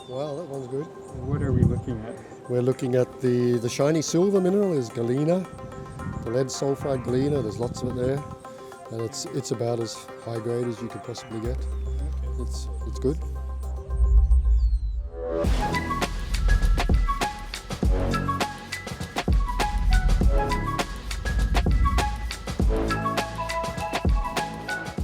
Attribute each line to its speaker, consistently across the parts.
Speaker 1: Wow, that one's good.
Speaker 2: What are we looking at?
Speaker 1: We're looking at the shiny silver mineral is galena, the lead sulfide galena. There's lots of it there, and it's about as high grade as you could possibly get. It's good.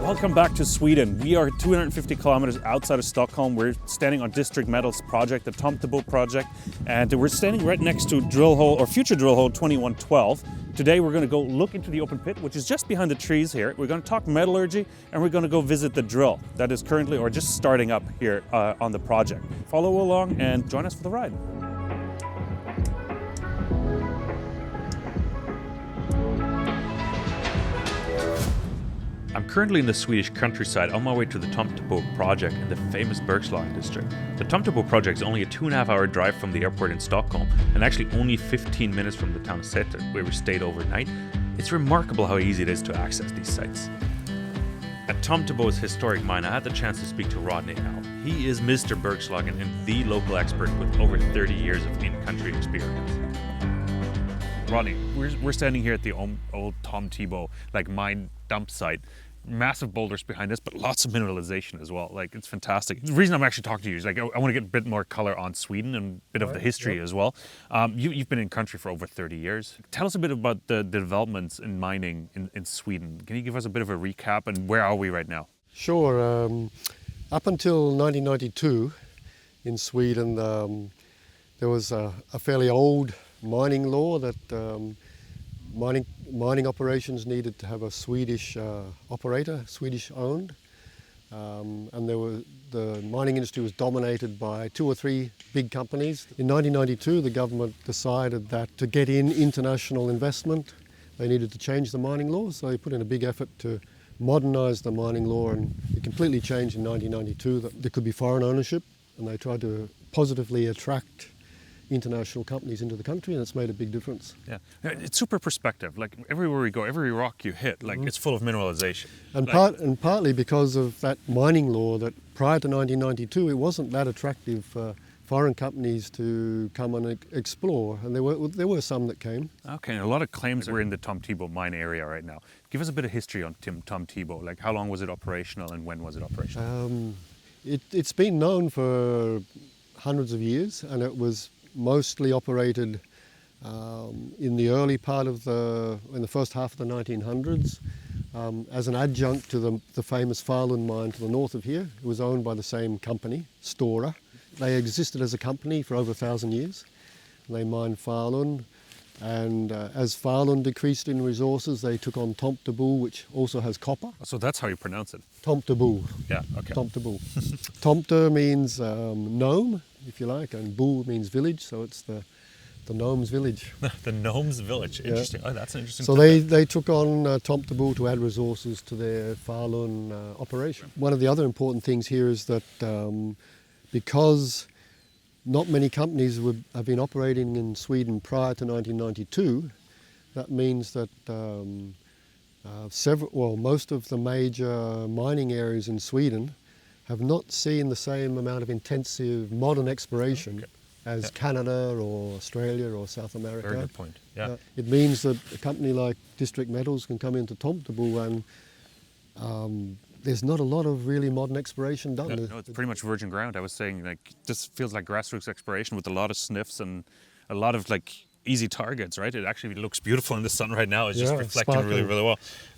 Speaker 3: Welcome back to Sweden. We are 250 kilometers outside of Stockholm. We're standing on District Metals project, the Tomtebo project, and we're standing right next to drill hole or future drill hole 2112. Today we're going to go look into the open pit, which is just behind the trees here. We're going to talk metallurgy, and we're going to go visit the drill that is currently or just starting up here on the project. Follow along and join us for the ride. I'm currently in the Swedish countryside on my way to the Tomtebo project in the famous Bergslagen district. The Tomtebo project is only a 2.5-hour drive from the airport in Stockholm and actually only 15 minutes from the town of Säter, where we stayed overnight. It's remarkable how easy it is to access these sites. At Tomtebo's historic mine, I had the chance to speak to Rodney Al. He is Mr. Bergslagen and the local expert with over 30 years of in-country experience. Rodney, we're standing here at the old Tomtebo mine dump site. Massive boulders behind us, but lots of mineralization as well. It's fantastic. The reason I'm actually talking to you is I want to get a bit more color on Sweden and a bit of the history as well. You've been in country for over 30 years. Tell us a bit about the developments in mining in Sweden. Can you give us a bit of a recap and where are we right now?
Speaker 1: Sure. Up until 1992 in Sweden, there was a fairly old mining law that mining operations needed to have a Swedish operator, Swedish owned, and the mining industry was dominated by 2 or 3 big companies. In 1992, the government decided that to get in international investment, they needed to change the mining law, so they put in a big effort to modernise the mining law, and it completely changed in 1992 that there could be foreign ownership, and they tried to positively attract international companies into the country, and it's made a big difference.
Speaker 3: Yeah, it's super perspective. Everywhere we go, every rock you hit, it's full of mineralization.
Speaker 1: And partly because of that mining law, that prior to 1992, it wasn't that attractive for foreign companies to come and explore, and there were some that came.
Speaker 3: Okay, and a lot of claims are in the Tomtebo mine area right now. Give us a bit of history on Tomtebo. How long was it operational, and when was it operational?
Speaker 1: It's been known for hundreds of years, and it was mostly operated in the early part of in the first half of the 1900s as an adjunct to the famous Falun mine to the north of here. It was owned by the same company, Soar. They existed as a company for over 1,000 years. They mined Falun, and as Falun decreased in resources, they took on Tomtebo, which also has copper.
Speaker 3: So that's how you pronounce it?
Speaker 1: Tomtebo.
Speaker 3: Yeah, okay.
Speaker 1: Tomtebo. Tomte means gnome, if you like, and bu means village, so it's the gnomes village.
Speaker 3: The gnomes village, interesting. Yeah. Oh, that's an interesting.
Speaker 1: So they took on Tomtebo to add resources to their Falun operation. One of the other important things here is that because not many companies have been operating in Sweden prior to 1992, that means that most of the major mining areas in Sweden have not seen the same amount of intensive modern exploration as Canada or Australia or South America.
Speaker 3: Very good point. Yeah.
Speaker 1: It means that a company like District Metals can come into Tomtebo and there's not a lot of really modern exploration done.
Speaker 3: No, it's pretty much virgin ground. I was saying, this feels like grassroots exploration with a lot of sniffs and a lot of easy targets, right? It actually looks beautiful in the sun right now. It's just reflecting
Speaker 1: sparkling.
Speaker 3: really, really well.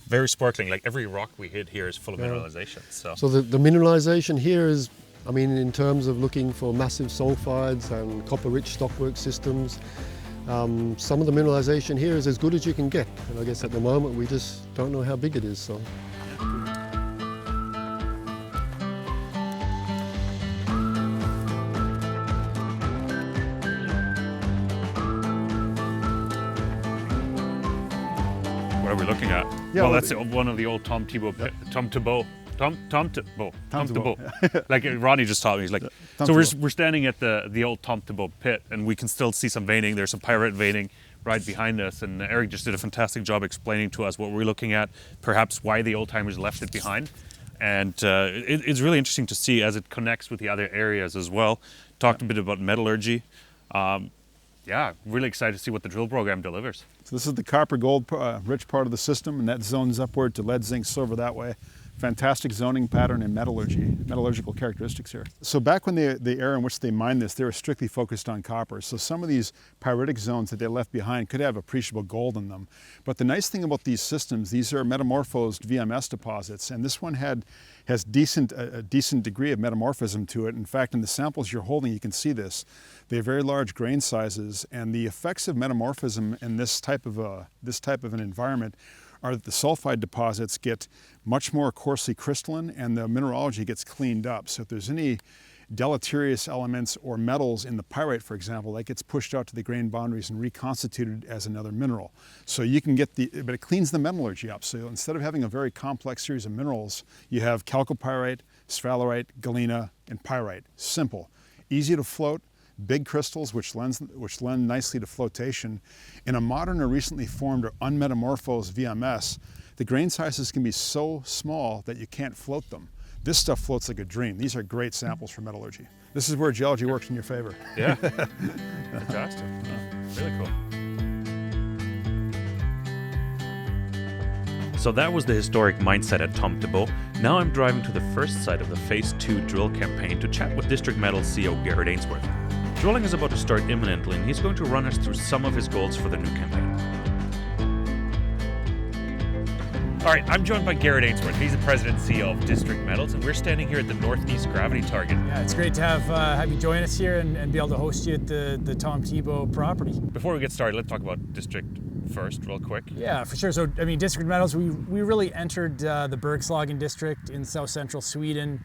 Speaker 3: Very sparkling. Every rock we hit here is full of mineralization. So
Speaker 1: the mineralization here is, in terms of looking for massive sulfides and copper-rich stockwork systems, some of the mineralization here is as good as you can get. And I guess at the moment we just don't know how big it is. So.
Speaker 3: What are we looking at?
Speaker 1: Yeah,
Speaker 3: well, that's one of the old Tomtebo pit. Tomtebo. Ronnie just taught me. He's so we're standing at the old Tomtebo pit, and we can still see some veining. There's some pyrite veining right behind us, and Eric just did a fantastic job explaining to us what we're looking at, perhaps why the old timers left it behind. And it's really interesting to see as it connects with the other areas as well. talked a bit about metallurgy. Yeah, really excited to see what the drill program delivers.
Speaker 2: So this is the copper gold rich part of the system, and that zones upward to lead, zinc, silver that way. Fantastic zoning pattern in metallurgical characteristics here. So back when the era in which they mined this, they were strictly focused on copper. So some of these pyritic zones that they left behind could have appreciable gold in them. But the nice thing about these systems, these are metamorphosed VMS deposits, and this one has a decent degree of metamorphism to it. In fact, in the samples you're holding, you can see this. They have very large grain sizes, and the effects of metamorphism in this type of an environment are that the sulfide deposits get much more coarsely crystalline and the mineralogy gets cleaned up. So if there's any deleterious elements or metals in the pyrite, for example, that gets pushed out to the grain boundaries and reconstituted as another mineral. So you can get but it cleans the metallurgy up. So instead of having a very complex series of minerals, you have chalcopyrite, sphalerite, galena, and pyrite. Simple, easy to float, big crystals which lend nicely to flotation. In a modern or recently formed or unmetamorphosed VMS, the grain sizes can be so small that you can't float them. This stuff floats like a dream. These are great samples for metallurgy. This is where geology works in your favor.
Speaker 3: Yeah, fantastic. Really cool. So that was the historic mine site at Tomtebo. Now I'm driving to the first site of the Phase 2 drill campaign to chat with District Metals CEO Garrett Ainsworth. Drilling is about to start imminently, and he's going to run us through some of his goals for the new campaign. All right, I'm joined by Garrett Ainsworth. He's the president and CEO of District Metals, and we're standing here at the Northeast Gravity Target.
Speaker 4: Yeah, it's great to have you join us here and be able to host you at the Tomtebo property.
Speaker 3: Before we get started, let's talk about District first, real quick.
Speaker 4: Yeah, for sure. So, I mean, District Metals, we really entered the Bergslagen district in south central Sweden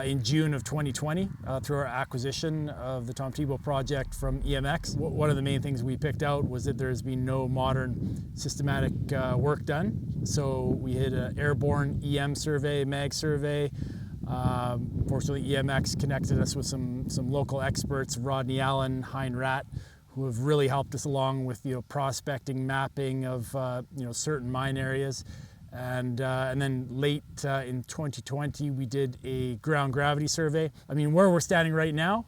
Speaker 4: in June of 2020 through our acquisition of the Tomtebo project from EMX. One of the main things we picked out was that there's been no modern systematic work done. So we did an airborne EM survey, mag survey. Fortunately, EMX connected us with some local experts, Rodney Allen, Hein Rat, who have really helped us along with prospecting, mapping of certain mine areas. And then late in 2020, we did a ground gravity survey. I mean, where we're standing right now,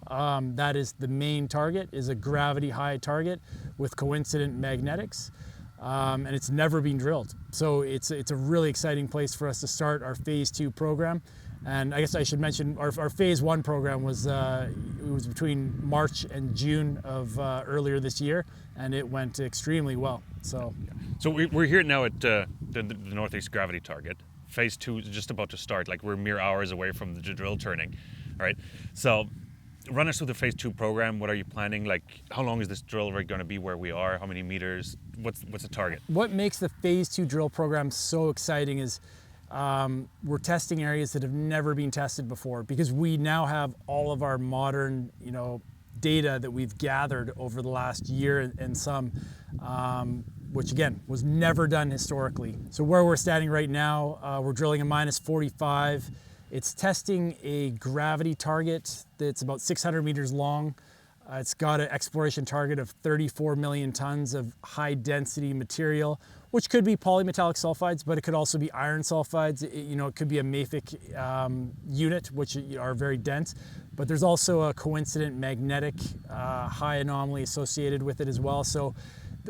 Speaker 4: that is the main target, is a gravity high target with coincident magnetics. And it's never been drilled. So it's a really exciting place for us to start our Phase 2 program. And I guess I should mention our Phase 1 program was between March and June of earlier this year, and it went extremely well. So
Speaker 3: we're here now at the Northeast Gravity Target. Phase 2 is just about to start. Like, we're mere hours away from the drill turning. All right. So run us through the Phase 2 program. What are you planning? Like, how long is this drill rig going to be where we are? How many meters? What's the target?
Speaker 4: What makes the Phase 2 drill program so exciting is we're testing areas that have never been tested before, because we now have all of our modern, data that we've gathered over the last year and some, which again was never done historically. So where we're standing right now, we're drilling a -45. It's testing a gravity target that's about 600 meters long. It's got an exploration target of 34 million tons of high density material, which could be polymetallic sulfides, but it could also be iron sulfides. It could be a mafic unit, which are very dense, but there's also a coincident magnetic high anomaly associated with it as well. So,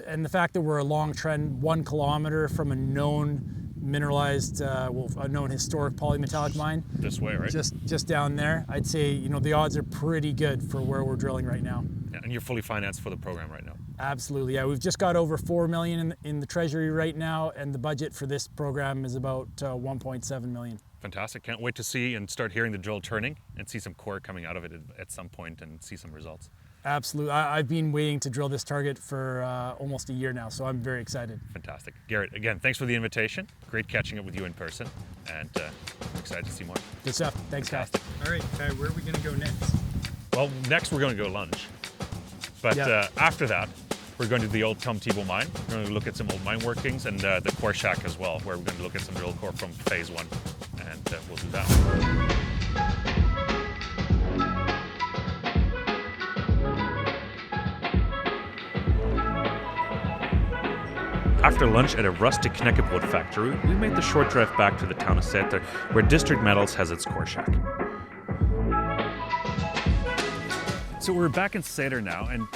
Speaker 4: and the fact that we're a long trend, 1 kilometer from a known mineralized, a known historic polymetallic mine.
Speaker 3: This way, right?
Speaker 4: Just down there. I'd say, the odds are pretty good for where we're drilling right now.
Speaker 3: Yeah, and you're fully financed for the program right now.
Speaker 4: Absolutely, yeah. We've just got over $4 million in the treasury right now, and the budget for this program is about $1.7 million.
Speaker 3: Fantastic. Can't wait to see and start hearing the drill turning and see some core coming out of it at some point and see some results.
Speaker 4: Absolutely. I've been waiting to drill this target for almost a year now, so I'm very excited.
Speaker 3: Fantastic. Garrett, again, thanks for the invitation. Great catching up with you in person, and excited to see more.
Speaker 4: Good stuff. Thanks, guys.
Speaker 5: All right, Kai, where are we going to go next?
Speaker 3: Well, next we're going to go lunch. But after that, we're going to the old Tomtebo mine. We're going to look at some old mine workings and the core shack as well, where we're going to look at some drill core from Phase 1, and we'll do that. After lunch at a rustic Knäckebrot factory, we made the short drive back to the town of Säter, where District Metals has its core shack. So we're back in Sater now, and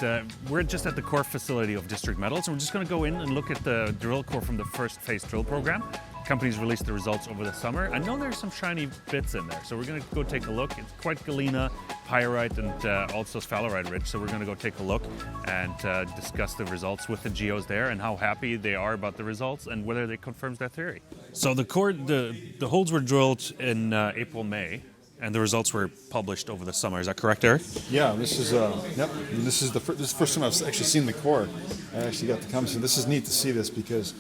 Speaker 3: we're just at the core facility of District Metals, and we're just going to go in and look at the drill core from the first phase drill program. Companies released the results over the summer. I know there's some shiny bits in there, so we're going to go take a look. It's quite galena, pyrite, and also sphalerite rich, so we're going to go take a look and discuss the results with the geos there and how happy they are about the results and whether they confirms their theory. So the holes were drilled in April, May, and the results were published over the summer. Is that correct, Eric?
Speaker 2: Yeah, this is This is the first time I've actually seen the core. I actually got to come. So this is neat to see this because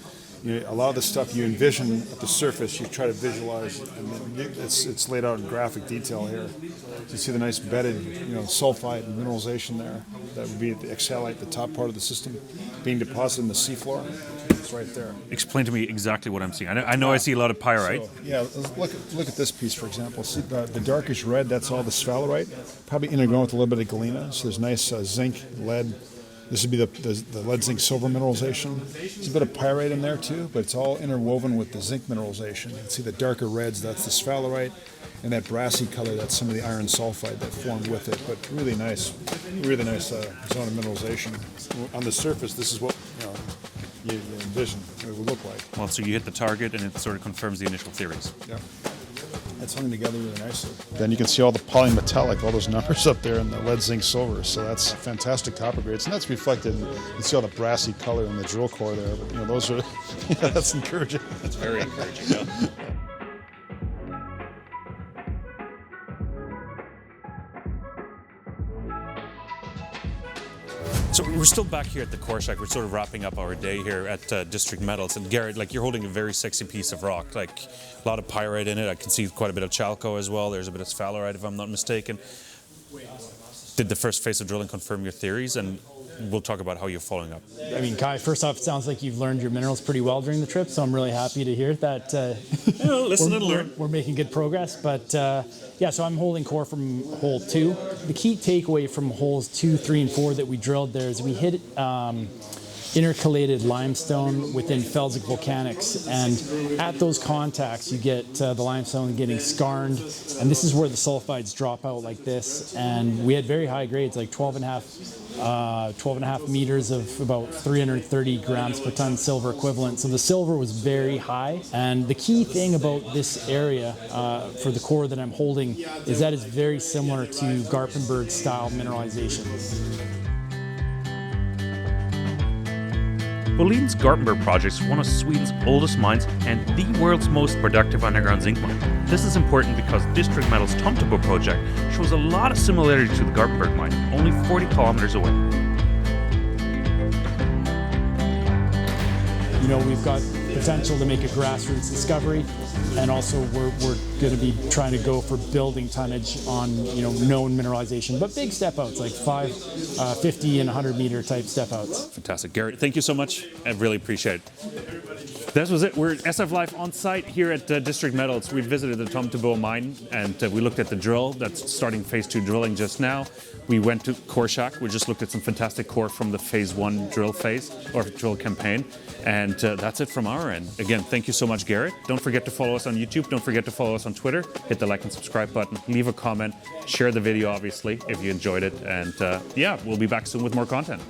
Speaker 2: a lot of the stuff you envision at the surface, you try to visualize, and then it's laid out in graphic detail here. So you see the nice bedded, sulfide mineralization there. That would be the exhalite, the top part of the system, being deposited in the seafloor. It's right there.
Speaker 3: Explain to me exactly what I'm seeing. I know I see a lot of pyrite.
Speaker 2: So, yeah, look at this piece, for example. See the darkish red, that's all the sphalerite, probably intergrown with a little bit of galena. So there's nice zinc, lead. This would be the lead zinc silver mineralization. There's a bit of pyrite in there too, but it's all interwoven with the zinc mineralization. You can see the darker reds, that's the sphalerite, and that brassy color, that's some of the iron sulfide that formed with it. But really nice zone of mineralization. On the surface, this is what you envision it would look like.
Speaker 3: Well, so you hit the target and it sort of confirms the initial theories.
Speaker 2: Yeah. It's hung together really nicely. Then you can see all the polymetallic, all those numbers up there in the lead, zinc, silver. So that's fantastic copper grades, and that's reflected. You see all the brassy color in the drill core there. But those are that's encouraging.
Speaker 3: That's very encouraging. Yeah. So we're still back here at the core shack. We're sort of wrapping up our day here at District Metals. And Garrett, you're holding a very sexy piece of rock, a lot of pyrite in it. I can see quite a bit of chalco as well. There's a bit of sphalerite, if I'm not mistaken. Did the first phase of drilling confirm your theories? And we'll talk about how you're following up.
Speaker 4: I mean, Kai, first off, it sounds like you've learned your minerals pretty well during the trip, so I'm really happy to hear that
Speaker 3: listen and learn.
Speaker 4: We're making good progress. But yeah, so I'm holding core from hole 2. The key takeaway from holes 2, 3, and 4 that we drilled there is we hit intercalated limestone within felsic volcanics, and at those contacts you get the limestone getting skarned, and this is where the sulfides drop out like this. And we had very high grades, like 12 and a half meters of about 330 grams per ton silver equivalent. So the silver was very high, and the key thing about this area for the core that I'm holding is that it's very similar to Garpenberg style mineralization.
Speaker 3: Bolin's Garpenberg project is one of Sweden's oldest mines and the world's most productive underground zinc mine. This is important because District Metals Tomtebo project shows a lot of similarity to the Garpenberg mine, only 40 kilometers away.
Speaker 4: We've got potential to make a grassroots discovery, and also we're going to be trying to go for building tonnage on known mineralization, but big step outs like 5, 50 and 100 meter type step outs.
Speaker 3: Fantastic. Garrett, thank you so much. I really appreciate it. That was it. We're at SF Live on site here at District Metals. We visited the Tomtebo mine and we looked at the drill that's starting phase 2 drilling just now. We went to Core Shack. We just looked at some fantastic core from the phase 1 drill phase or drill campaign. And that's it from our end. Again, thank you so much, Garrett. Don't forget to follow us on YouTube. Don't forget to follow us on Twitter. Hit the like and subscribe button. Leave a comment. Share the video, obviously, if you enjoyed it. And yeah, we'll be back soon with more content.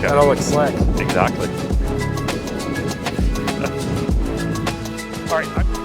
Speaker 4: That'll look slick.
Speaker 3: Exactly. All right.